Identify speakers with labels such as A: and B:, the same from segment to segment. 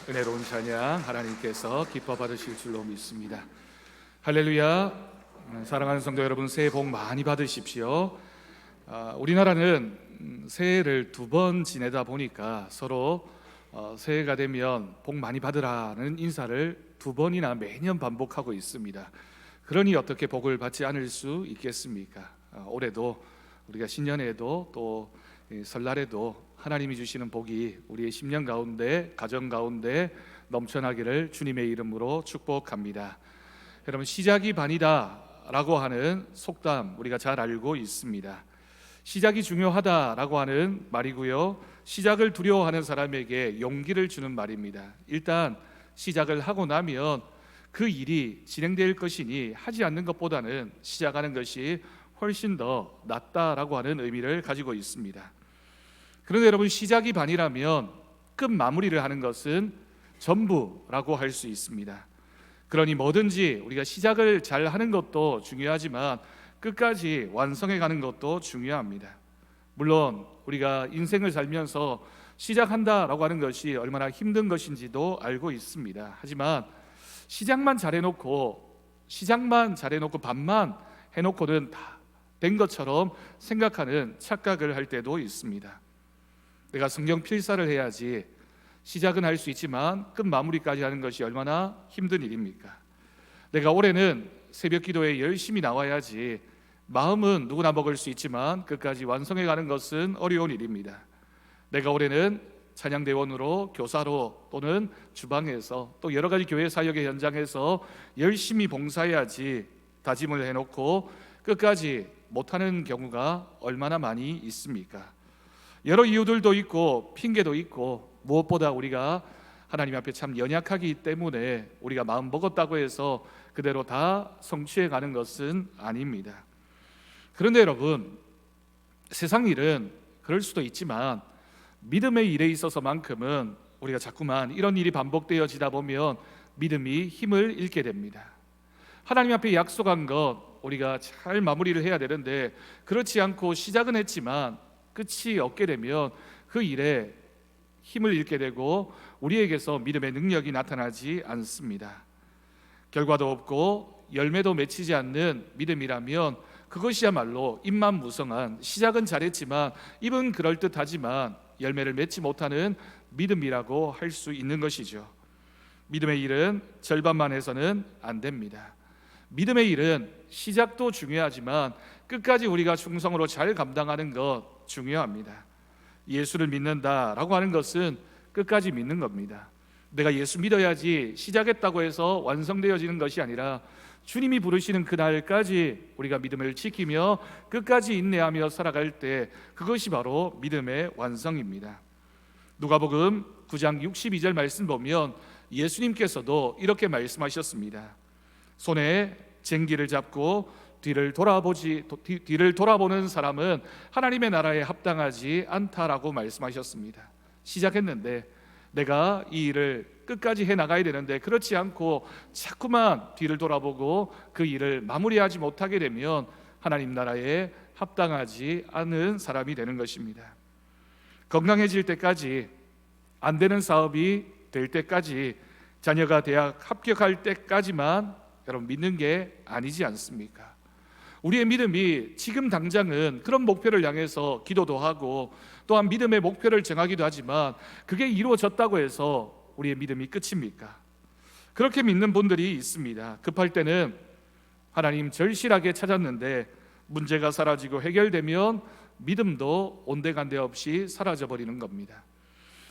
A: 은혜로운 찬양 하나님께서 기뻐 받으실 줄로 믿습니다. 할렐루야. 사랑하는 성도 여러분, 새해 복 많이 받으십시오. 우리나라는 새해를 두 번 지내다 보니까 서로 새해가 되면 복 많이 받으라는 인사를 두 번이나 매년 반복하고 있습니다. 그러니 어떻게 복을 받지 않을 수 있겠습니까? 올해도 우리가 신년에도 또 설날에도 하나님이 주시는 복이 우리의 심령 가운데, 가정 가운데 넘쳐나기를 주님의 이름으로 축복합니다. 여러분, 시작이 반이다 라고 하는 속담 우리가 잘 알고 있습니다. 시작이 중요하다라고 하는 말이고요, 시작을 두려워하는 사람에게 용기를 주는 말입니다. 일단 시작을 하고 나면 그 일이 진행될 것이니 하지 않는 것보다는 시작하는 것이 훨씬 더 낫다라고 하는 의미를 가지고 있습니다. 그런데 여러분, 시작이 반이라면 끝 마무리를 하는 것은 전부라고 할 수 있습니다. 그러니 뭐든지 우리가 시작을 잘 하는 것도 중요하지만 끝까지 완성해 가는 것도 중요합니다. 물론 우리가 인생을 살면서 시작한다라고 하는 것이 얼마나 힘든 것인지도 알고 있습니다. 하지만 시작만 잘해놓고 반만 해놓고는 다 된 것처럼 생각하는 착각을 할 때도 있습니다. 내가 성경 필사를 해야지, 시작은 할 수 있지만 끝 마무리까지 하는 것이 얼마나 힘든 일입니까? 내가 올해는 새벽 기도에 열심히 나와야지, 마음은 누구나 먹을 수 있지만 끝까지 완성해 가는 것은 어려운 일입니다. 내가 올해는 찬양대원으로, 교사로 또는 주방에서 또 여러 가지 교회 사역의 현장에서 열심히 봉사해야지 다짐을 해놓고 끝까지 못하는 경우가 얼마나 많이 있습니까? 여러 이유들도 있고 핑계도 있고, 무엇보다 우리가 하나님 앞에 참 연약하기 때문에 우리가 마음 먹었다고 해서 그대로 다 성취해 가는 것은 아닙니다. 그런데 여러분, 세상 일은 그럴 수도 있지만 믿음의 일에 있어서만큼은 우리가 자꾸만 이런 일이 반복되어지다 보면 믿음이 힘을 잃게 됩니다. 하나님 앞에 약속한 것 우리가 잘 마무리를 해야 되는데 그렇지 않고 시작은 했지만 끝이 없게 되면 그 일에 힘을 잃게 되고 우리에게서 믿음의 능력이 나타나지 않습니다. 결과도 없고 열매도 맺히지 않는 믿음이라면 그것이야말로 입만 무성한, 시작은 잘했지만 입은 그럴듯하지만 열매를 맺지 못하는 믿음이라고 할 수 있는 것이죠. 믿음의 일은 절반만 해서는 안 됩니다. 믿음의 일은 시작도 중요하지만 끝까지 우리가 충성으로 잘 감당하는 것 중요합니다. 예수를 믿는다라고 하는 것은 끝까지 믿는 겁니다. 내가 예수 믿어야지 시작했다고 해서 완성되어지는 것이 아니라 주님이 부르시는 그날까지 우리가 믿음을 지키며 끝까지 인내하며 살아갈 때 그것이 바로 믿음의 완성입니다. 누가복음 9장 62절 말씀 보면 예수님께서도 이렇게 말씀하셨습니다. 손에 쟁기를 잡고 뒤를 돌아보는 사람은 하나님의 나라에 합당하지 않다라고 말씀하셨습니다. 시작했는데 내가 이 일을 끝까지 해나가야 되는데 그렇지 않고 자꾸만 뒤를 돌아보고 그 일을 마무리하지 못하게 되면 하나님 나라에 합당하지 않은 사람이 되는 것입니다. 건강해질 때까지, 안 되는 사업이 될 때까지, 자녀가 대학 합격할 때까지만 여러분 믿는 게 아니지 않습니까? 우리의 믿음이 지금 당장은 그런 목표를 향해서 기도도 하고 또한 믿음의 목표를 정하기도 하지만 그게 이루어졌다고 해서 우리의 믿음이 끝입니까? 그렇게 믿는 분들이 있습니다. 급할 때는 하나님 절실하게 찾았는데 문제가 사라지고 해결되면 믿음도 온데간데 없이 사라져버리는 겁니다.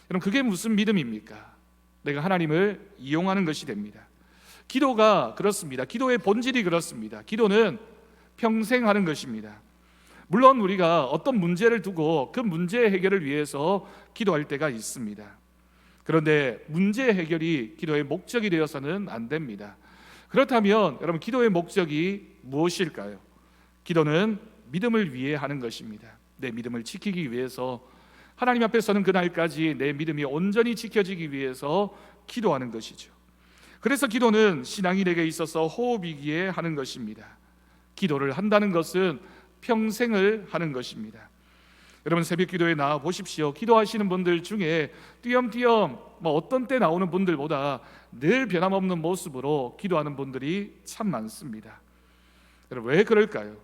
A: 그럼 그게 무슨 믿음입니까? 내가 하나님을 이용하는 것이 됩니다. 기도가 그렇습니다. 기도의 본질이 그렇습니다. 기도는 평생 하는 것입니다. 물론 우리가 어떤 문제를 두고 그 문제 해결을 위해서 기도할 때가 있습니다. 그런데 문제 해결이 기도의 목적이 되어서는 안 됩니다. 그렇다면 여러분, 기도의 목적이 무엇일까요? 기도는 믿음을 위해 하는 것입니다. 내 믿음을 지키기 위해서, 하나님 앞에 서는 그날까지 내 믿음이 온전히 지켜지기 위해서 기도하는 것이죠. 그래서 기도는 신앙인에게 있어서 호흡이기에 하는 것입니다. 기도를 한다는 것은 평생을 하는 것입니다. 여러분 새벽 기도에 나와 보십시오. 기도하시는 분들 중에 띄엄띄엄 어떤 때 나오는 분들보다 늘 변함없는 모습으로 기도하는 분들이 참 많습니다. 여러분 왜 그럴까요?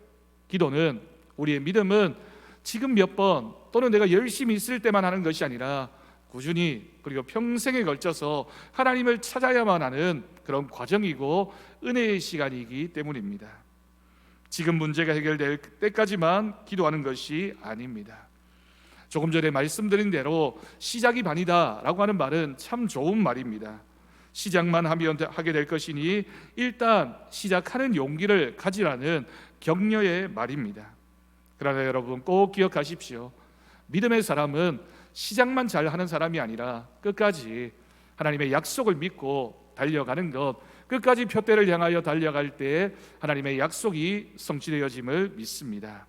A: 기도는, 우리의 믿음은 지금 몇 번 또는 내가 열심히 있을 때만 하는 것이 아니라 꾸준히 그리고 평생에 걸쳐서 하나님을 찾아야만 하는 그런 과정이고 은혜의 시간이기 때문입니다. 지금 문제가 해결될 때까지만 기도하는 것이 아닙니다. 조금 전에 말씀드린 대로 시작이 반이다 라고 하는 말은 참 좋은 말입니다. 시작만 하면 하게 될 것이니 일단 시작하는 용기를 가지라는 격려의 말입니다. 그러나 여러분 꼭 기억하십시오. 믿음의 사람은 시작만 잘하는 사람이 아니라 끝까지 하나님의 약속을 믿고 달려가는 것, 끝까지 표대를 향하여 달려갈 때 하나님의 약속이 성취되어짐을 믿습니다.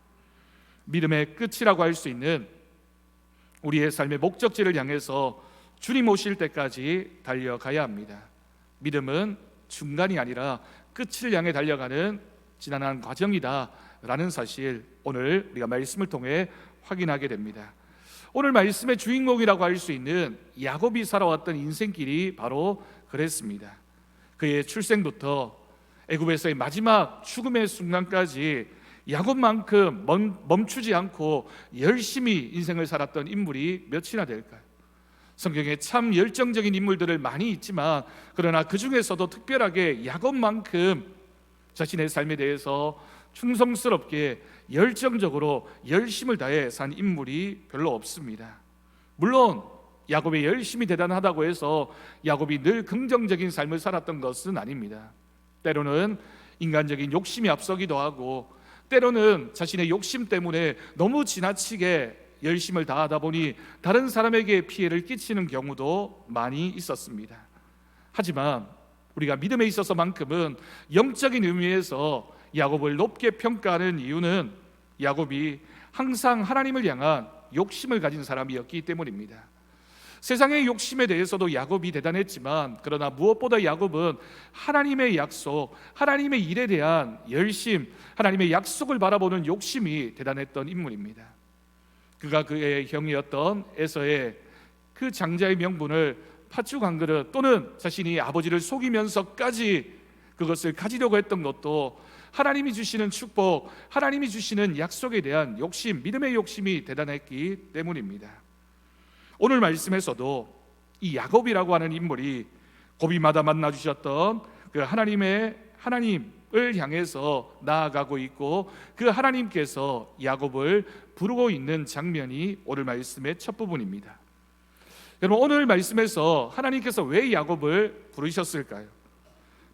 A: 믿음의 끝이라고 할 수 있는 우리의 삶의 목적지를 향해서 주님 오실 때까지 달려가야 합니다. 믿음은 중간이 아니라 끝을 향해 달려가는 지난한 과정이다 라는 사실, 오늘 우리가 말씀을 통해 확인하게 됩니다. 오늘 말씀의 주인공이라고 할 수 있는 야곱이 살아왔던 인생길이 바로 그랬습니다. 그의 출생부터 애굽에서의 마지막 죽음의 순간까지 야곱만큼 멈추지 않고 열심히 인생을 살았던 인물이 몇이나 될까요? 성경에 참 열정적인 인물들을 많이 있지만 그러나 그 중에서도 특별하게 야곱만큼 자신의 삶에 대해서 충성스럽게 열정적으로 열심을 다해 산 인물이 별로 없습니다. 물론 야곱의 열심이 대단하다고 해서 야곱이 늘 긍정적인 삶을 살았던 것은 아닙니다. 때로는 인간적인 욕심이 앞서기도 하고, 때로는 자신의 욕심 때문에 너무 지나치게 열심을 다하다 보니 다른 사람에게 피해를 끼치는 경우도 많이 있었습니다. 하지만 우리가 믿음에 있어서만큼은 영적인 의미에서 야곱을 높게 평가하는 이유는 야곱이 항상 하나님을 향한 욕심을 가진 사람이었기 때문입니다. 세상의 욕심에 대해서도 야곱이 대단했지만 그러나 무엇보다 야곱은 하나님의 약속, 하나님의 일에 대한 열심, 하나님의 약속을 바라보는 욕심이 대단했던 인물입니다. 그가 그의 형이었던 에서의 그 장자의 명분을 팥죽 한 그릇 또는 자신이 아버지를 속이면서까지 그것을 가지려고 했던 것도 하나님이 주시는 축복, 하나님이 주시는 약속에 대한 욕심, 믿음의 욕심이 대단했기 때문입니다. 오늘 말씀에서도 이 야곱이라고 하는 인물이 고비마다 만나주셨던 그 하나님을 향해서 나아가고 있고 그 하나님께서 야곱을 부르고 있는 장면이 오늘 말씀의 첫 부분입니다. 여러분 오늘 말씀에서 하나님께서 왜 야곱을 부르셨을까요?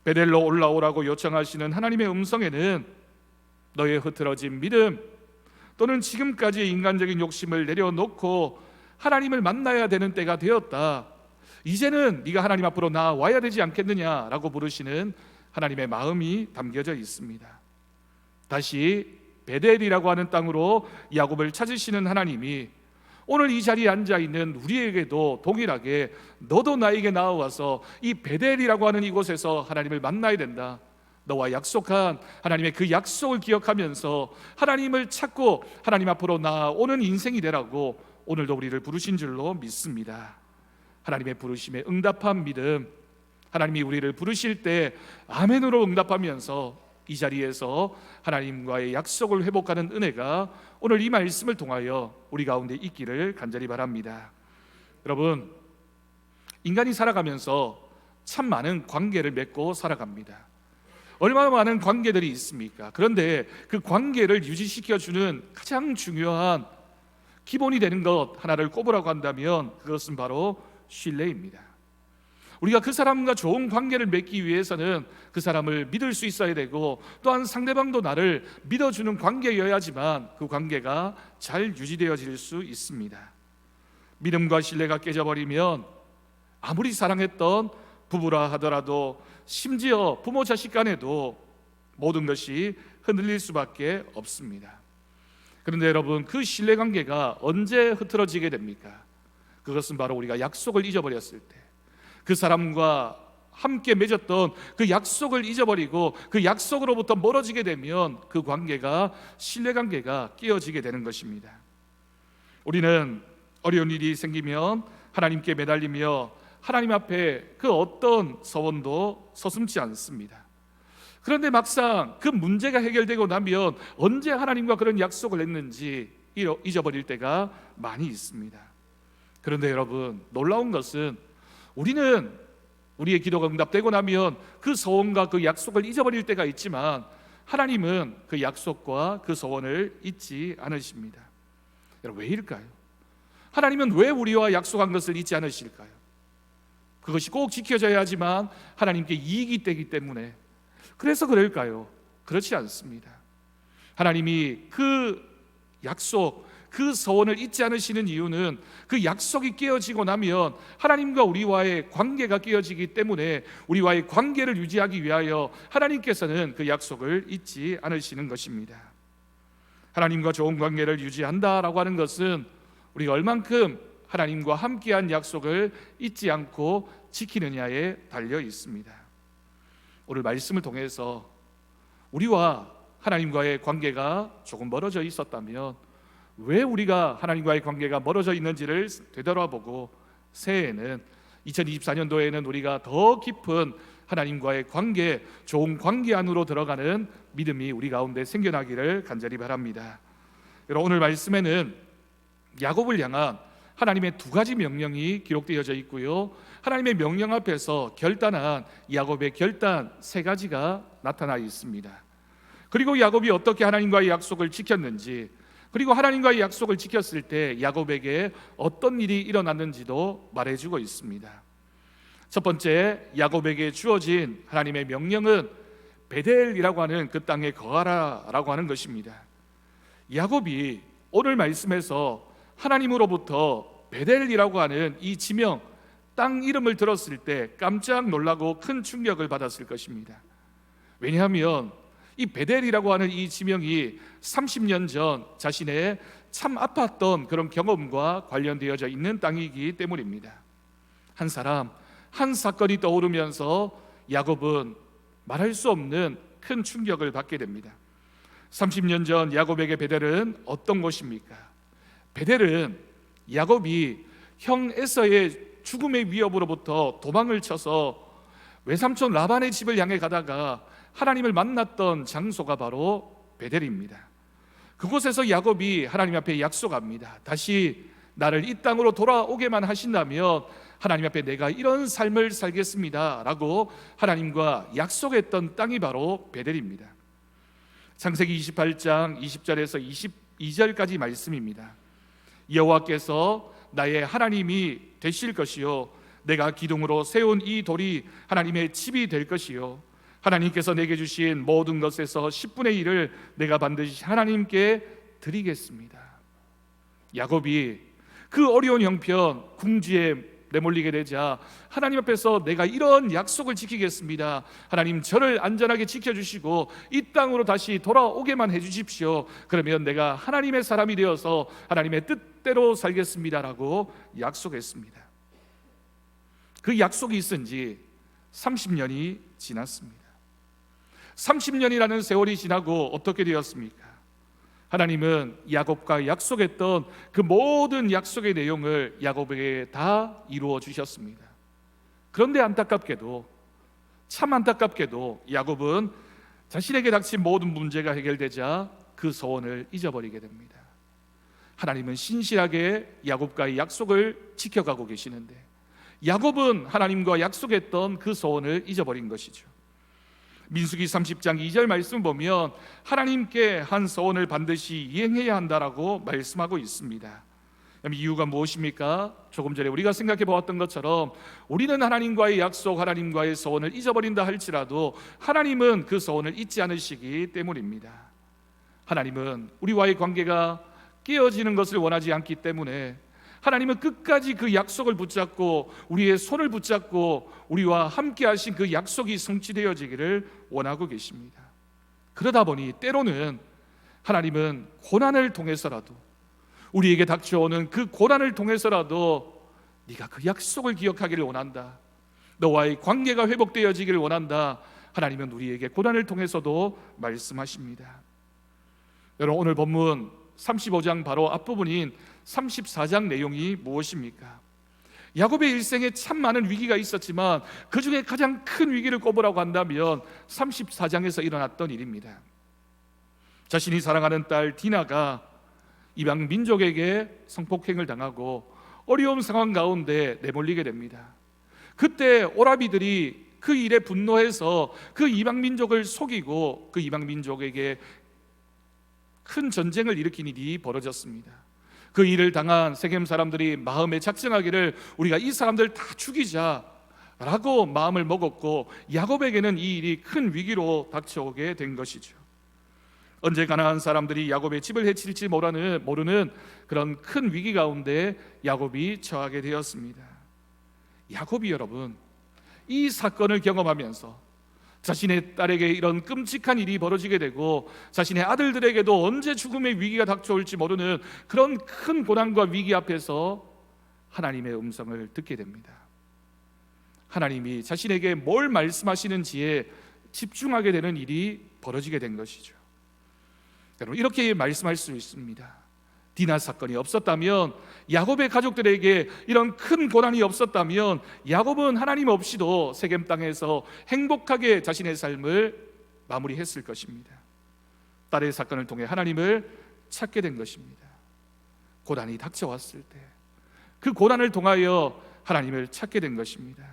A: 베델로 올라오라고 요청하시는 하나님의 음성에는 너의 흐트러진 믿음 또는 지금까지의 인간적인 욕심을 내려놓고 하나님을 만나야 되는 때가 되었다, 이제는 네가 하나님 앞으로 나와야 되지 않겠느냐라고 부르시는 하나님의 마음이 담겨져 있습니다. 다시 베델이라고 하는 땅으로 야곱을 찾으시는 하나님이 오늘 이 자리에 앉아있는 우리에게도 동일하게 너도 나에게 나와서 이 베델이라고 하는 이곳에서 하나님을 만나야 된다, 너와 약속한 하나님의 그 약속을 기억하면서 하나님을 찾고 하나님 앞으로 나아오는 인생이 되라고 오늘도 우리를 부르신 줄로 믿습니다. 하나님의 부르심에 응답한 믿음, 하나님이 우리를 부르실 때 아멘으로 응답하면서 이 자리에서 하나님과의 약속을 회복하는 은혜가 오늘 이 말씀을 통하여 우리 가운데 있기를 간절히 바랍니다. 여러분, 인간이 살아가면서 참 많은 관계를 맺고 살아갑니다. 얼마나 많은 관계들이 있습니까? 그런데 그 관계를 유지시켜주는 가장 중요한 기본이 되는 것 하나를 꼽으라고 한다면 그것은 바로 신뢰입니다. 우리가 그 사람과 좋은 관계를 맺기 위해서는 그 사람을 믿을 수 있어야 되고 또한 상대방도 나를 믿어주는 관계여야지만 그 관계가 잘 유지되어질 수 있습니다. 믿음과 신뢰가 깨져버리면 아무리 사랑했던 부부라 하더라도 심지어 부모 자식 간에도 모든 것이 흔들릴 수밖에 없습니다. 그런데 여러분, 그 신뢰관계가 언제 흐트러지게 됩니까? 그것은 바로 우리가 약속을 잊어버렸을 때, 그 사람과 함께 맺었던 그 약속을 잊어버리고 그 약속으로부터 멀어지게 되면 그 관계가, 신뢰관계가 깨어지게 되는 것입니다. 우리는 어려운 일이 생기면 하나님께 매달리며 하나님 앞에 그 어떤 서원도 서슴지 않습니다. 그런데 막상 그 문제가 해결되고 나면 언제 하나님과 그런 약속을 했는지 잊어버릴 때가 많이 있습니다. 그런데 여러분, 놀라운 것은 우리는 우리의 기도가 응답되고 나면 그 소원과 그 약속을 잊어버릴 때가 있지만 하나님은 그 약속과 그 소원을 잊지 않으십니다. 여러분, 왜일까요? 하나님은 왜 우리와 약속한 것을 잊지 않으실까요? 그것이 꼭 지켜져야 하지만 하나님께 이익이 되기 때문에 그래서 그럴까요? 그렇지 않습니다. 하나님이 그 약속, 그 소원을 잊지 않으시는 이유는 그 약속이 깨어지고 나면 하나님과 우리와의 관계가 깨어지기 때문에 우리와의 관계를 유지하기 위하여 하나님께서는 그 약속을 잊지 않으시는 것입니다. 하나님과 좋은 관계를 유지한다라고 하는 것은 우리가 얼만큼 하나님과 함께한 약속을 잊지 않고 지키느냐에 달려 있습니다. 오늘 말씀을 통해서 우리와 하나님과의 관계가 조금 멀어져 있었다면 왜 우리가 하나님과의 관계가 멀어져 있는지를 되돌아보고 새해에는 2024년도에는 우리가 더 깊은 하나님과의 관계, 좋은 관계 안으로 들어가는 믿음이 우리 가운데 생겨나기를 간절히 바랍니다. 여러분, 오늘 말씀에는 야곱을 향한 하나님의 두 가지 명령이 기록되어져 있고요, 하나님의 명령 앞에서 결단한 야곱의 결단 세 가지가 나타나 있습니다. 그리고 야곱이 어떻게 하나님과의 약속을 지켰는지, 그리고 하나님과의 약속을 지켰을 때 야곱에게 어떤 일이 일어났는지도 말해주고 있습니다. 첫 번째, 야곱에게 주어진 하나님의 명령은 베델이라고 하는 그 땅에 거하라라고 하는 것입니다. 야곱이 오늘 말씀에서 하나님으로부터 베델이라고 하는 이 지명, 땅 이름을 들었을 때 깜짝 놀라고 큰 충격을 받았을 것입니다. 왜냐하면 이 베델이라고 하는 이 지명이 30년 전 자신의 참 아팠던 그런 경험과 관련되어져 있는 땅이기 때문입니다. 한 사람, 한 사건이 떠오르면서 야곱은 말할 수 없는 큰 충격을 받게 됩니다. 30년 전 야곱에게 베델은 어떤 곳입니까? 베델은 야곱이 형 에서의 죽음의 위협으로부터 도망을 쳐서 외삼촌 라반의 집을 향해 가다가 하나님을 만났던 장소가 바로 베델입니다. 그곳에서 야곱이 하나님 앞에 약속합니다. 다시 나를 이 땅으로 돌아오게만 하신다면 하나님 앞에 내가 이런 삶을 살겠습니다 라고 하나님과 약속했던 땅이 바로 베델입니다. 창세기 28장 20절에서 22절까지 말씀입니다. 여호와께서 나의 하나님이 되실 것이요 내가 기둥으로 세운 이 돌이 하나님의 집이 될 것이요 하나님께서 내게 주신 모든 것에서 10분의 1을 내가 반드시 하나님께 드리겠습니다. 야곱이 그 어려운 형편, 궁지에 내몰리게 되자 하나님 앞에서 내가 이런 약속을 지키겠습니다. 하나님 저를 안전하게 지켜주시고 이 땅으로 다시 돌아오게만 해주십시오. 그러면 내가 하나님의 사람이 되어서 하나님의 뜻대로 살겠습니다라고 약속했습니다. 그 약속이 있은 지 30년이 지났습니다. 30년이라는 세월이 지나고 어떻게 되었습니까? 하나님은 야곱과 약속했던 그 모든 약속의 내용을 야곱에게 다 이루어 주셨습니다. 그런데 안타깝게도, 참 안타깝게도 야곱은 자신에게 닥친 모든 문제가 해결되자 그 소원을 잊어버리게 됩니다. 하나님은 신실하게 야곱과의 약속을 지켜가고 계시는데 야곱은 하나님과 약속했던 그 소원을 잊어버린 것이죠. 민수기 30장 2절 말씀 보면 하나님께 한 소원을 반드시 이행해야 한다라고 말씀하고 있습니다. 이유가 무엇입니까? 조금 전에 우리가 생각해 보았던 것처럼 우리는 하나님과의 약속, 하나님과의 소원을 잊어버린다 할지라도 하나님은 그 소원을 잊지 않으시기 때문입니다. 하나님은 우리와의 관계가 깨어지는 것을 원하지 않기 때문에 하나님은 끝까지 그 약속을 붙잡고 우리의 손을 붙잡고 우리와 함께 하신 그 약속이 성취되어지기를 원하고 계십니다. 그러다 보니 때로는 하나님은 고난을 통해서라도, 우리에게 닥쳐오는 그 고난을 통해서라도 네가 그 약속을 기억하기를 원한다, 너와의 관계가 회복되어지기를 원한다, 하나님은 우리에게 고난을 통해서도 말씀하십니다. 여러분, 오늘 본문 35장 바로 앞부분인 34장 내용이 무엇입니까? 야곱의 일생에 참 많은 위기가 있었지만 그 중에 가장 큰 위기를 꼽으라고 한다면 34장에서 일어났던 일입니다. 자신이 사랑하는 딸 디나가 이방 민족에게 성폭행을 당하고 어려운 상황 가운데 내몰리게 됩니다. 그때 오라비들이 그 일에 분노해서 그 이방 민족을 속이고 그 이방 민족에게 큰 전쟁을 일으킨 일이 벌어졌습니다. 그 일을 당한 세겜 사람들이 마음에 작정하기를 우리가 이 사람들 다 죽이자라고 마음을 먹었고 야곱에게는 이 일이 큰 위기로 닥쳐오게 된 것이죠. 언제 가나안 사람들이 야곱의 집을 해칠지 모르는 그런 큰 위기 가운데 야곱이 처하게 되었습니다. 야곱이 여러분 이 사건을 경험하면서 자신의 딸에게 이런 끔찍한 일이 벌어지게 되고 자신의 아들들에게도 언제 죽음의 위기가 닥쳐올지 모르는 그런 큰 고난과 위기 앞에서 하나님의 음성을 듣게 됩니다. 하나님이 자신에게 뭘 말씀하시는지에 집중하게 되는 일이 벌어지게 된 것이죠. 여러분 이렇게 말씀할 수 있습니다. 디나 사건이 없었다면, 야곱의 가족들에게 이런 큰 고난이 없었다면 야곱은 하나님 없이도 세겜 땅에서 행복하게 자신의 삶을 마무리했을 것입니다. 딸의 사건을 통해 하나님을 찾게 된 것입니다. 고난이 닥쳐왔을 때 그 고난을 통하여 하나님을 찾게 된 것입니다.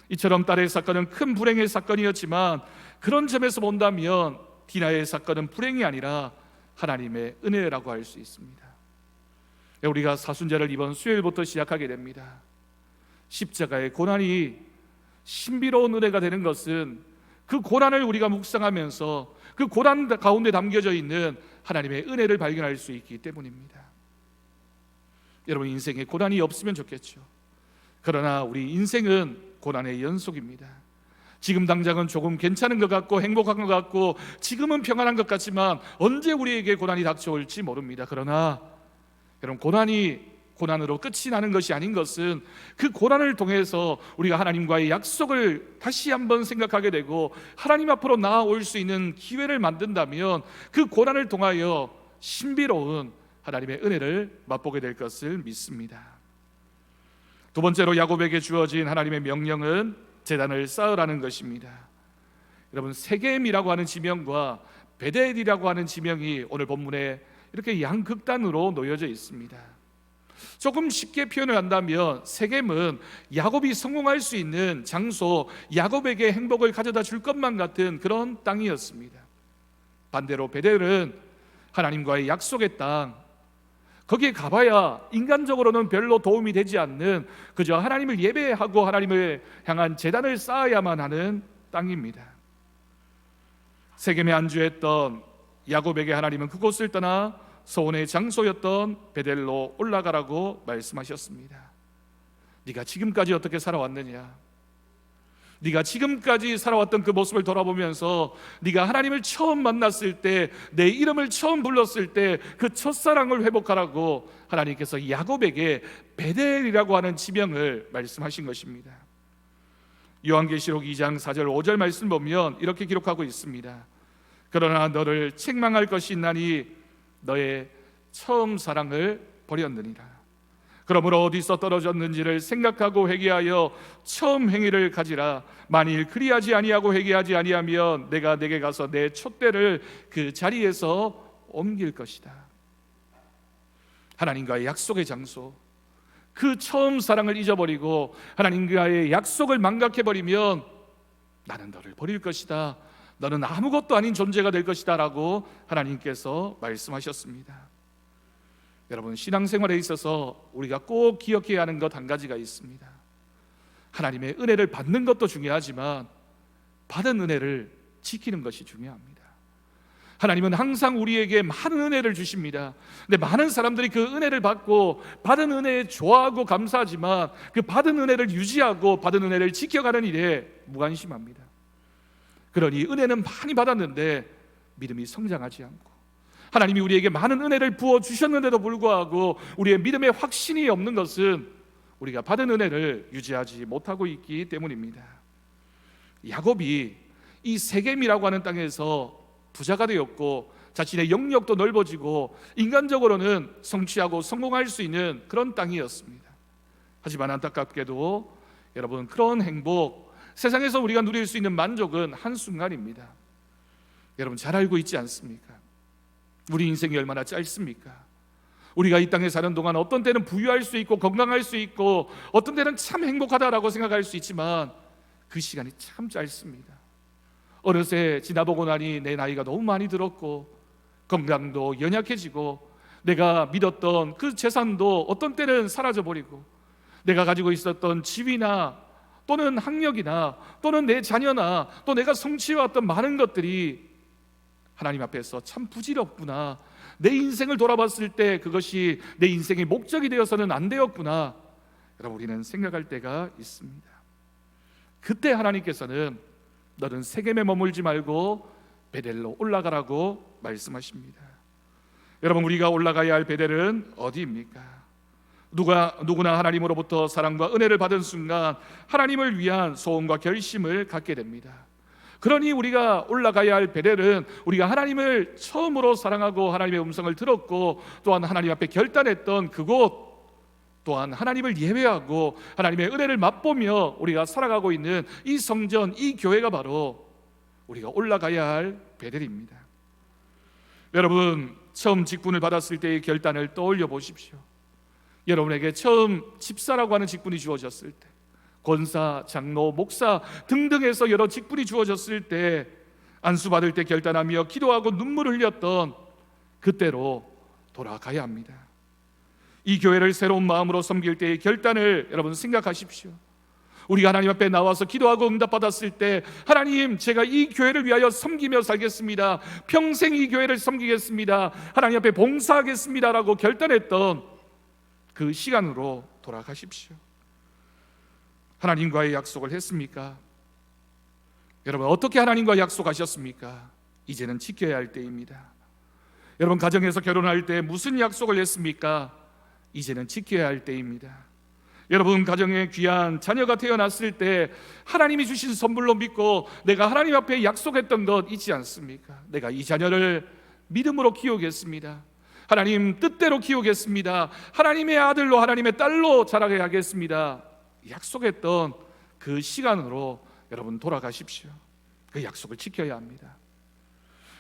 A: 이처럼 딸의 사건은 큰 불행의 사건이었지만 그런 점에서 본다면 디나의 사건은 불행이 아니라 하나님의 은혜라고 할 수 있습니다. 우리가 사순절을 이번 수요일부터 시작하게 됩니다. 십자가의 고난이 신비로운 은혜가 되는 것은 그 고난을 우리가 묵상하면서 그 고난 가운데 담겨져 있는 하나님의 은혜를 발견할 수 있기 때문입니다. 여러분 인생에 고난이 없으면 좋겠죠. 그러나 우리 인생은 고난의 연속입니다. 지금 당장은 조금 괜찮은 것 같고 행복한 것 같고 지금은 평안한 것 같지만 언제 우리에게 고난이 닥쳐올지 모릅니다. 그러나 여러분 고난이 고난으로 끝이 나는 것이 아닌 것은 그 고난을 통해서 우리가 하나님과의 약속을 다시 한번 생각하게 되고 하나님 앞으로 나아올 수 있는 기회를 만든다면 그 고난을 통하여 신비로운 하나님의 은혜를 맛보게 될 것을 믿습니다. 두 번째로 야곱에게 주어진 하나님의 명령은 제단을 쌓으라는 것입니다. 여러분 세겜이라고 하는 지명과 베델이라고 하는 지명이 오늘 본문에 이렇게 양극단으로 놓여져 있습니다. 조금 쉽게 표현을 한다면 세겜은 야곱이 성공할 수 있는 장소, 야곱에게 행복을 가져다 줄 것만 같은 그런 땅이었습니다. 반대로 베델은 하나님과의 약속의 땅, 거기에 가봐야 인간적으로는 별로 도움이 되지 않는 그저 하나님을 예배하고 하나님을 향한 제단을 쌓아야만 하는 땅입니다. 세겜에 안주했던 야곱에게 하나님은 그곳을 떠나 소원의 장소였던 베델로 올라가라고 말씀하셨습니다. 네가 지금까지 어떻게 살아왔느냐? 네가 지금까지 살아왔던 그 모습을 돌아보면서 네가 하나님을 처음 만났을 때, 내 이름을 처음 불렀을 때 그 첫사랑을 회복하라고 하나님께서 야곱에게 베델이라고 하는 지명을 말씀하신 것입니다. 요한계시록 2장 4절 5절 말씀 보면 이렇게 기록하고 있습니다. 그러나 너를 책망할 것이 있나니 너의 처음 사랑을 버렸느니라. 그러므로 어디서 떨어졌는지를 생각하고 회개하여 처음 행위를 가지라. 만일 그리하지 아니하고 회개하지 아니하면 내가 내게 가서 내 촛대를 그 자리에서 옮길 것이다. 하나님과의 약속의 장소, 그 처음 사랑을 잊어버리고 하나님과의 약속을 망각해버리면 나는 너를 버릴 것이다, 너는 아무것도 아닌 존재가 될 것이다 라고 하나님께서 말씀하셨습니다. 여러분 신앙생활에 있어서 우리가 꼭 기억해야 하는 것 한 가지가 있습니다. 하나님의 은혜를 받는 것도 중요하지만 받은 은혜를 지키는 것이 중요합니다. 하나님은 항상 우리에게 많은 은혜를 주십니다. 근데 많은 사람들이 그 은혜를 받고 받은 은혜에 좋아하고 감사하지만 그 받은 은혜를 유지하고 받은 은혜를 지켜가는 일에 무관심합니다. 그러니 은혜는 많이 받았는데 믿음이 성장하지 않고, 하나님이 우리에게 많은 은혜를 부어주셨는데도 불구하고 우리의 믿음에 확신이 없는 것은 우리가 받은 은혜를 유지하지 못하고 있기 때문입니다. 야곱이 이 세겜이라고 하는 땅에서 부자가 되었고 자신의 영역도 넓어지고 인간적으로는 성취하고 성공할 수 있는 그런 땅이었습니다. 하지만 안타깝게도 여러분, 그런 행복, 세상에서 우리가 누릴 수 있는 만족은 한순간입니다. 여러분, 잘 알고 있지 않습니까? 우리 인생이 얼마나 짧습니까? 우리가 이 땅에 사는 동안 어떤 때는 부유할 수 있고 건강할 수 있고 어떤 때는 참 행복하다라고 생각할 수 있지만 그 시간이 참 짧습니다. 어느새 지나보고 나니 내 나이가 너무 많이 들었고 건강도 연약해지고 내가 믿었던 그 재산도 어떤 때는 사라져버리고 내가 가지고 있었던 지위나 또는 학력이나 또는 내 자녀나 또 내가 성취해왔던 많은 것들이 하나님 앞에서 참 부질없구나, 내 인생을 돌아봤을 때 그것이 내 인생의 목적이 되어서는 안 되었구나, 여러분, 우리는 생각할 때가 있습니다. 그때 하나님께서는 너는 세겜에 머물지 말고 베델로 올라가라고 말씀하십니다. 여러분, 우리가 올라가야 할 베델은 어디입니까? 누구나 하나님으로부터 사랑과 은혜를 받은 순간 하나님을 위한 소원과 결심을 갖게 됩니다. 그러니 우리가 올라가야 할 베델은 우리가 하나님을 처음으로 사랑하고 하나님의 음성을 들었고 또한 하나님 앞에 결단했던 그곳, 또한 하나님을 예배하고 하나님의 은혜를 맛보며 우리가 살아가고 있는 이 성전, 이 교회가 바로 우리가 올라가야 할 베델입니다. 여러분, 처음 직분을 받았을 때의 결단을 떠올려 보십시오. 여러분에게 처음 집사라고 하는 직분이 주어졌을 때, 권사, 장로, 목사 등등해서 여러 직분이 주어졌을 때 안수받을 때 결단하며 기도하고 눈물을 흘렸던 그때로 돌아가야 합니다. 이 교회를 새로운 마음으로 섬길 때의 결단을 여러분 생각하십시오. 우리가 하나님 앞에 나와서 기도하고 응답받았을 때 하나님, 제가 이 교회를 위하여 섬기며 살겠습니다, 평생 이 교회를 섬기겠습니다, 하나님 앞에 봉사하겠습니다 라고 결단했던 그 시간으로 돌아가십시오. 하나님과의 약속을 했습니까? 여러분, 어떻게 하나님과 약속하셨습니까? 이제는 지켜야 할 때입니다. 여러분, 가정에서 결혼할 때 무슨 약속을 했습니까? 이제는 지켜야 할 때입니다. 여러분, 가정에 귀한 자녀가 태어났을 때 하나님이 주신 선물로 믿고 내가 하나님 앞에 약속했던 것 잊지 않습니까? 내가 이 자녀를 믿음으로 키우겠습니다, 하나님 뜻대로 키우겠습니다, 하나님의 아들로 하나님의 딸로 자라게 하겠습니다, 약속했던 그 시간으로 여러분 돌아가십시오. 그 약속을 지켜야 합니다.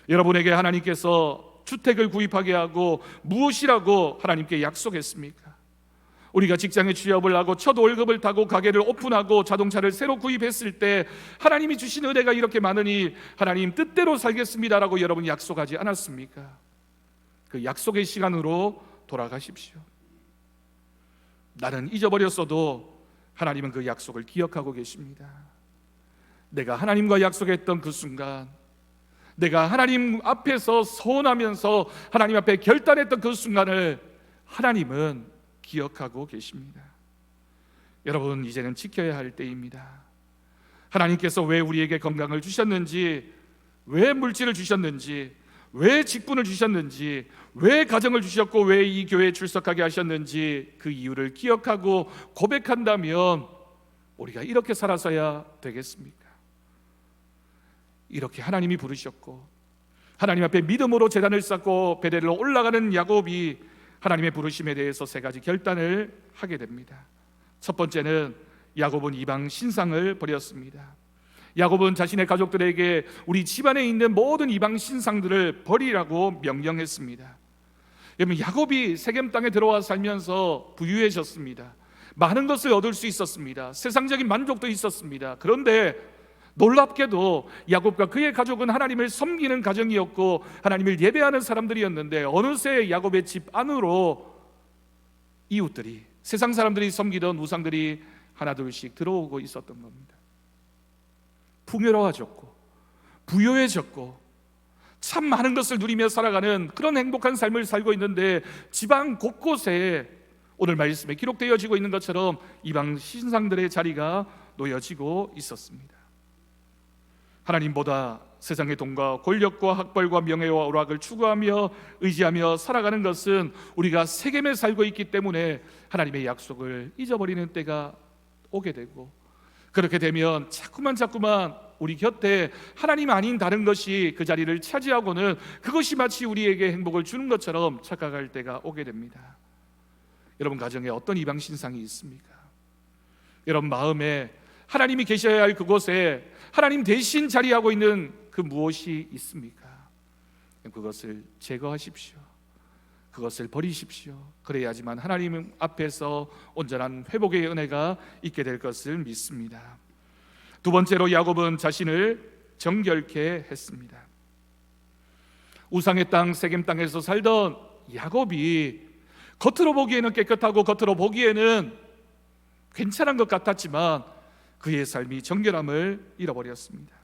A: 여러분에게 하나님께서 주택을 구입하게 하고 무엇이라고 하나님께 약속했습니까? 우리가 직장에 취업을 하고 첫 월급을 타고 가게를 오픈하고 자동차를 새로 구입했을 때 하나님이 주신 은혜가 이렇게 많으니 하나님 뜻대로 살겠습니다라고 여러분 약속하지 않았습니까? 그 약속의 시간으로 돌아가십시오. 나는 잊어버렸어도 하나님은 그 약속을 기억하고 계십니다. 내가 하나님과 약속했던 그 순간, 내가 하나님 앞에서 서원하면서 하나님 앞에 결단했던 그 순간을 하나님은 기억하고 계십니다. 여러분, 이제는 지켜야 할 때입니다. 하나님께서 왜 우리에게 건강을 주셨는지, 왜 물질을 주셨는지, 왜 직분을 주셨는지, 왜 가정을 주셨고 왜 이 교회에 출석하게 하셨는지 그 이유를 기억하고 고백한다면 우리가 이렇게 살아서야 되겠습니까? 이렇게 하나님이 부르셨고 하나님 앞에 믿음으로 제단을 쌓고 베델로 올라가는 야곱이 하나님의 부르심에 대해서 세 가지 결단을 하게 됩니다. 첫 번째는 야곱은 이방 신상을 버렸습니다. 야곱은 자신의 가족들에게 우리 집안에 있는 모든 이방 신상들을 버리라고 명령했습니다. 여러분, 야곱이 세겜 땅에 들어와 살면서 부유해졌습니다. 많은 것을 얻을 수 있었습니다. 세상적인 만족도 있었습니다. 그런데 놀랍게도 야곱과 그의 가족은 하나님을 섬기는 가정이었고 하나님을 예배하는 사람들이었는데 어느새 야곱의 집 안으로 이웃들이, 세상 사람들이 섬기던 우상들이 하나둘씩 들어오고 있었던 겁니다. 풍요로워졌고 부유해졌고 참 많은 것을 누리며 살아가는 그런 행복한 삶을 살고 있는데 지방 곳곳에 오늘 말씀에 기록되어지고 있는 것처럼 이방 신상들의 자리가 놓여지고 있었습니다. 하나님보다 세상의 돈과 권력과 학벌과 명예와 오락을 추구하며 의지하며 살아가는 것은 우리가 세겜에 살고 있기 때문에 하나님의 약속을 잊어버리는 때가 오게 되고, 그렇게 되면 자꾸만 우리 곁에 하나님 아닌 다른 것이 그 자리를 차지하고는 그것이 마치 우리에게 행복을 주는 것처럼 착각할 때가 오게 됩니다. 여러분 가정에 어떤 이방 신상이 있습니까? 여러분 마음에 하나님이 계셔야 할 그곳에 하나님 대신 자리하고 있는 그 무엇이 있습니까? 그것을 제거하십시오. 그것을 버리십시오. 그래야지만 하나님 앞에서 온전한 회복의 은혜가 있게 될 것을 믿습니다. 두 번째로 야곱은 자신을 정결케 했습니다. 우상의 땅 세겜 땅에서 살던 야곱이 겉으로 보기에는 깨끗하고 겉으로 보기에는 괜찮은 것 같았지만 그의 삶이 정결함을 잃어버렸습니다.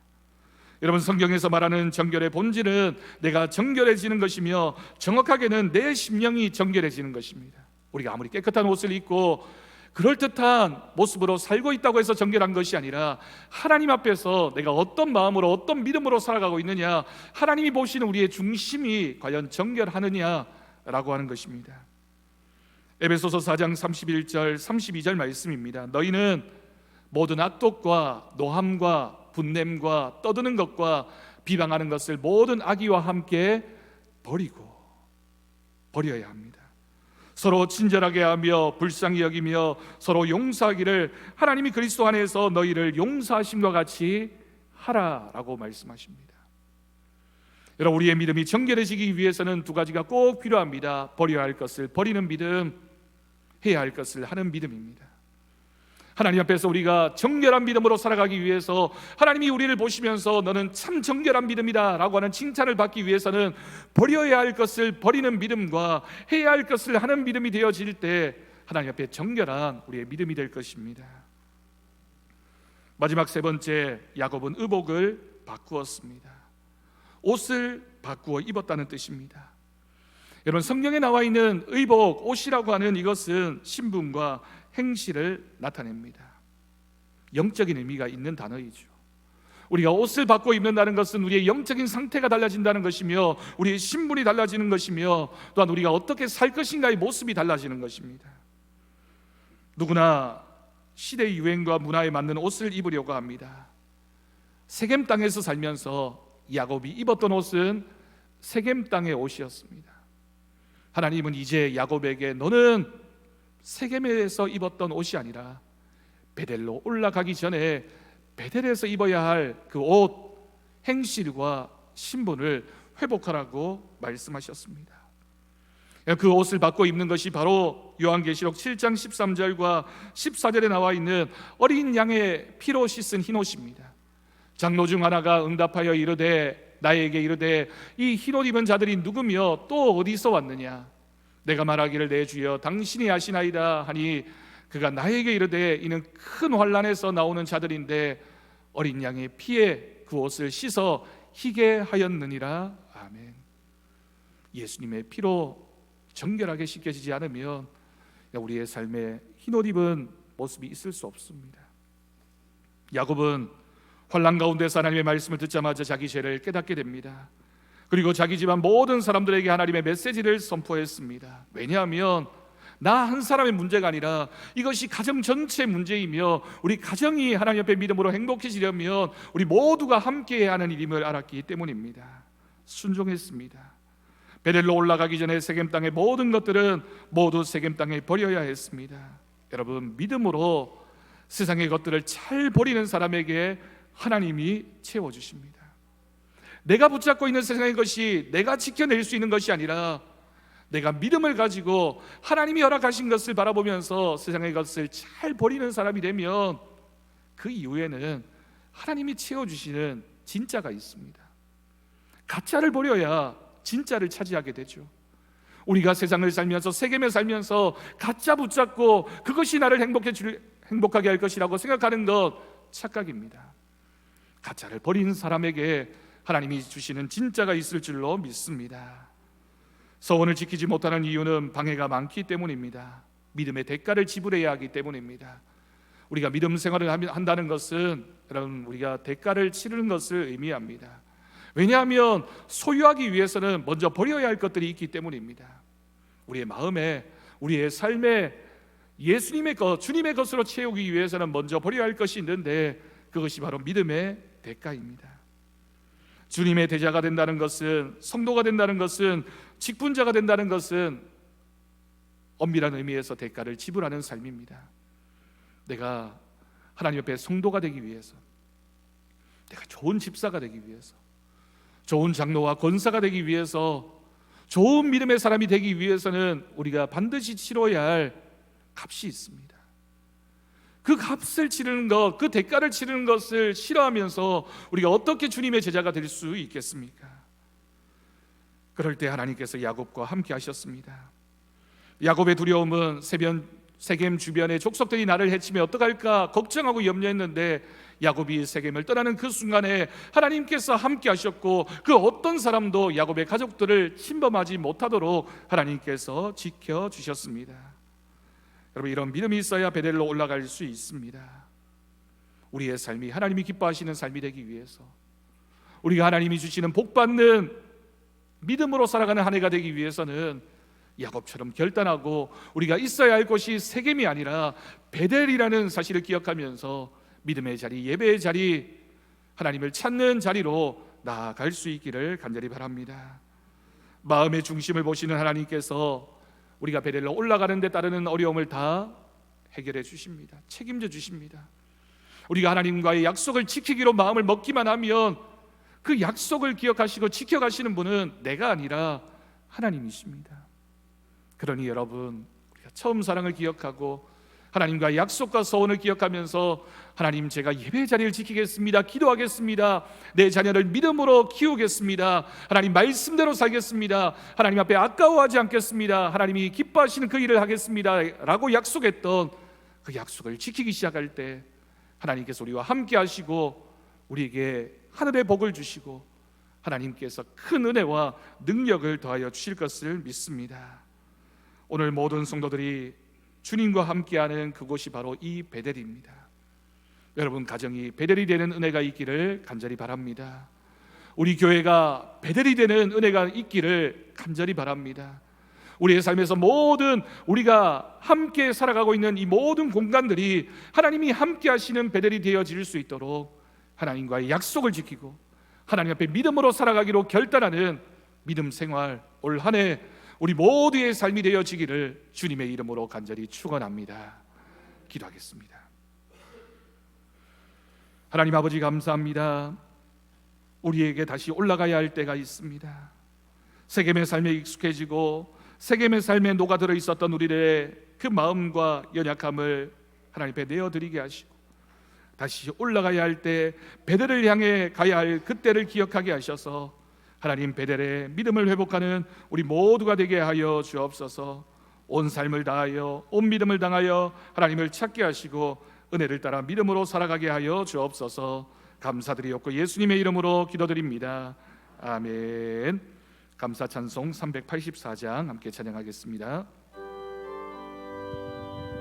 A: 여러분 성경에서 말하는 정결의 본질은 내가 정결해지는 것이며 정확하게는 내 심령이 정결해지는 것입니다. 우리가 아무리 깨끗한 옷을 입고 그럴듯한 모습으로 살고 있다고 해서 정결한 것이 아니라 하나님 앞에서 내가 어떤 마음으로 어떤 믿음으로 살아가고 있느냐, 하나님이 보시는 우리의 중심이 과연 정결하느냐라고 하는 것입니다. 에베소서 4장 31절 32절 말씀입니다. 너희는 모든 악독과 노함과 분냄과 떠드는 것과 비방하는 것을 모든 악의와 함께 버려야 합니다. 서로 친절하게 하며 불쌍히 여기며 서로 용서하기를 하나님이 그리스도 안에서 너희를 용서하심과 같이 하라라고 말씀하십니다. 여러분 우리의 믿음이 정결해지기 위해서는 두 가지가 꼭 필요합니다. 버려야 할 것을 버리는 믿음, 해야 할 것을 하는 믿음입니다. 하나님 앞에서 우리가 정결한 믿음으로 살아가기 위해서 하나님이 우리를 보시면서 너는 참 정결한 믿음이다 라고 하는 칭찬을 받기 위해서는 버려야 할 것을 버리는 믿음과 해야 할 것을 하는 믿음이 되어질 때 하나님 앞에 정결한 우리의 믿음이 될 것입니다. 마지막 세 번째, 야곱은 의복을 바꾸었습니다. 옷을 바꾸어 입었다는 뜻입니다. 여러분 성경에 나와 있는 의복, 옷이라고 하는 이것은 신분과 행실을 나타냅니다. 영적인 의미가 있는 단어이죠. 우리가 옷을 바꿔 입는다는 것은 우리의 영적인 상태가 달라진다는 것이며 우리의 신분이 달라지는 것이며 또한 우리가 어떻게 살 것인가의 모습이 달라지는 것입니다. 누구나 시대의 유행과 문화에 맞는 옷을 입으려고 합니다. 세겜 땅에서 살면서 야곱이 입었던 옷은 세겜 땅의 옷이었습니다. 하나님은 이제 야곱에게 너는 세겜에서 입었던 옷이 아니라 베델로 올라가기 전에 베델에서 입어야 할 그 옷, 행실과 신분을 회복하라고 말씀하셨습니다. 그 옷을 바꿔 입는 것이 바로 요한계시록 7장 13절과 14절에 나와 있는 어린 양의 피로 씻은 흰옷입니다. 장로 중 하나가 응답하여 이르되 나에게 이르되 이 흰옷 입은 자들이 누구며 또 어디서 왔느냐? 내가 말하기를 내 주여 당신이 아시나이다 하니 그가 나에게 이르되 이는 큰 환난에서 나오는 자들인데 어린 양의 피에 그 옷을 씻어 희게 하였느니라. 아멘. 예수님의 피로 정결하게 씻겨지지 않으면 우리의 삶에 흰옷 입은 모습이 있을 수 없습니다. 야곱은 환난 가운데서 하나님의 말씀을 듣자마자 자기 죄를 깨닫게 됩니다. 그리고 자기 집안 모든 사람들에게 하나님의 메시지를 선포했습니다. 왜냐하면 나 한 사람의 문제가 아니라 이것이 가정 전체의 문제이며 우리 가정이 하나님 앞에 믿음으로 행복해지려면 우리 모두가 함께해야 하는 일임을 알았기 때문입니다. 순종했습니다. 베델로 올라가기 전에 세겜 땅의 모든 것들은 모두 세겜 땅에 버려야 했습니다. 여러분 믿음으로 세상의 것들을 잘 버리는 사람에게 하나님이 채워주십니다. 내가 붙잡고 있는 세상의 것이 내가 지켜낼 수 있는 것이 아니라 내가 믿음을 가지고 하나님이 허락하신 것을 바라보면서 세상의 것을 잘 버리는 사람이 되면 그 이후에는 하나님이 채워주시는 진짜가 있습니다. 가짜를 버려야 진짜를 차지하게 되죠. 우리가 세상을 살면서 세겜에 살면서 가짜 붙잡고 그것이 나를 행복하게 할 것이라고 생각하는 것 착각입니다. 가짜를 버린 사람에게 하나님이 주시는 진짜가 있을 줄로 믿습니다. 서원을 지키지 못하는 이유는 방해가 많기 때문입니다. 믿음의 대가를 지불해야 하기 때문입니다. 우리가 믿음 생활을 한다는 것은 여러분 우리가 대가를 치르는 것을 의미합니다. 왜냐하면 소유하기 위해서는 먼저 버려야 할 것들이 있기 때문입니다. 우리의 마음에 우리의 삶에 예수님의 것, 주님의 것으로 채우기 위해서는 먼저 버려야 할 것이 있는데 그것이 바로 믿음의 대가입니다. 주님의 제자가 된다는 것은, 성도가 된다는 것은, 직분자가 된다는 것은 엄밀한 의미에서 대가를 지불하는 삶입니다. 내가 하나님 옆에 성도가 되기 위해서, 내가 좋은 집사가 되기 위해서, 좋은 장로와 권사가 되기 위해서, 좋은 믿음의 사람이 되기 위해서는 우리가 반드시 치러야 할 값이 있습니다. 그 값을 치르는 것, 그 대가를 치르는 것을 싫어하면서 우리가 어떻게 주님의 제자가 될 수 있겠습니까? 그럴 때 하나님께서 야곱과 함께 하셨습니다. 야곱의 두려움은 세겜 주변의 족속들이 나를 해치면 어떡할까 걱정하고 염려했는데, 야곱이 세겜을 떠나는 그 순간에 하나님께서 함께 하셨고, 그 어떤 사람도 야곱의 가족들을 침범하지 못하도록 하나님께서 지켜주셨습니다. 여러분, 이런 믿음이 있어야 베델로 올라갈 수 있습니다. 우리의 삶이 하나님이 기뻐하시는 삶이 되기 위해서, 우리가 하나님이 주시는 복받는 믿음으로 살아가는 한 해가 되기 위해서는 야곱처럼 결단하고 우리가 있어야 할 곳이 세겜이 아니라 베델이라는 사실을 기억하면서 믿음의 자리, 예배의 자리, 하나님을 찾는 자리로 나아갈 수 있기를 간절히 바랍니다. 마음의 중심을 보시는 하나님께서 우리가 베델로 올라가는 데 따르는 어려움을 다 해결해 주십니다. 책임져 주십니다. 우리가 하나님과의 약속을 지키기로 마음을 먹기만 하면 그 약속을 기억하시고 지켜가시는 분은 내가 아니라 하나님이십니다. 그러니 여러분, 우리가 처음 사랑을 기억하고 하나님과의 약속과 서원을 기억하면서, 하나님, 제가 예배 자리를 지키겠습니다, 기도하겠습니다, 내 자녀를 믿음으로 키우겠습니다, 하나님 말씀대로 살겠습니다, 하나님 앞에 아까워하지 않겠습니다, 하나님이 기뻐하시는 그 일을 하겠습니다 라고 약속했던 그 약속을 지키기 시작할 때 하나님께서 우리와 함께 하시고 우리에게 하늘의 복을 주시고 하나님께서 큰 은혜와 능력을 더하여 주실 것을 믿습니다. 오늘 모든 성도들이 주님과 함께하는 그곳이 바로 이 베델입니다. 여러분 가정이 베델이 되는 은혜가 있기를 간절히 바랍니다. 우리 교회가 베델이 되는 은혜가 있기를 간절히 바랍니다. 우리의 삶에서 모든 우리가 함께 살아가고 있는 이 모든 공간들이 하나님이 함께 하시는 베델이 되어질 수 있도록 하나님과의 약속을 지키고 하나님 앞에 믿음으로 살아가기로 결단하는 믿음 생활, 올 한 해 우리 모두의 삶이 되어지기를 주님의 이름으로 간절히 축원합니다. 기도하겠습니다. 하나님 아버지, 감사합니다. 우리에게 다시 올라가야 할 때가 있습니다. 세겜의 삶에 익숙해지고 세겜의 삶에 녹아들어 있었던 우리들의 그 마음과 연약함을 하나님 앞에 내어드리게 하시고, 다시 올라가야 할 때 베델을 향해 가야 할 그때를 기억하게 하셔서 하나님, 베델의 믿음을 회복하는 우리 모두가 되게 하여 주옵소서. 온 삶을 다하여 온 믿음을 당하여 하나님을 찾게 하시고 은혜를 따라 믿음으로 살아가게 하여 주옵소서. 감사드리옵고 예수님의 이름으로 기도드립니다. 아멘. 감사 찬송 384장 함께 찬양하겠습니다.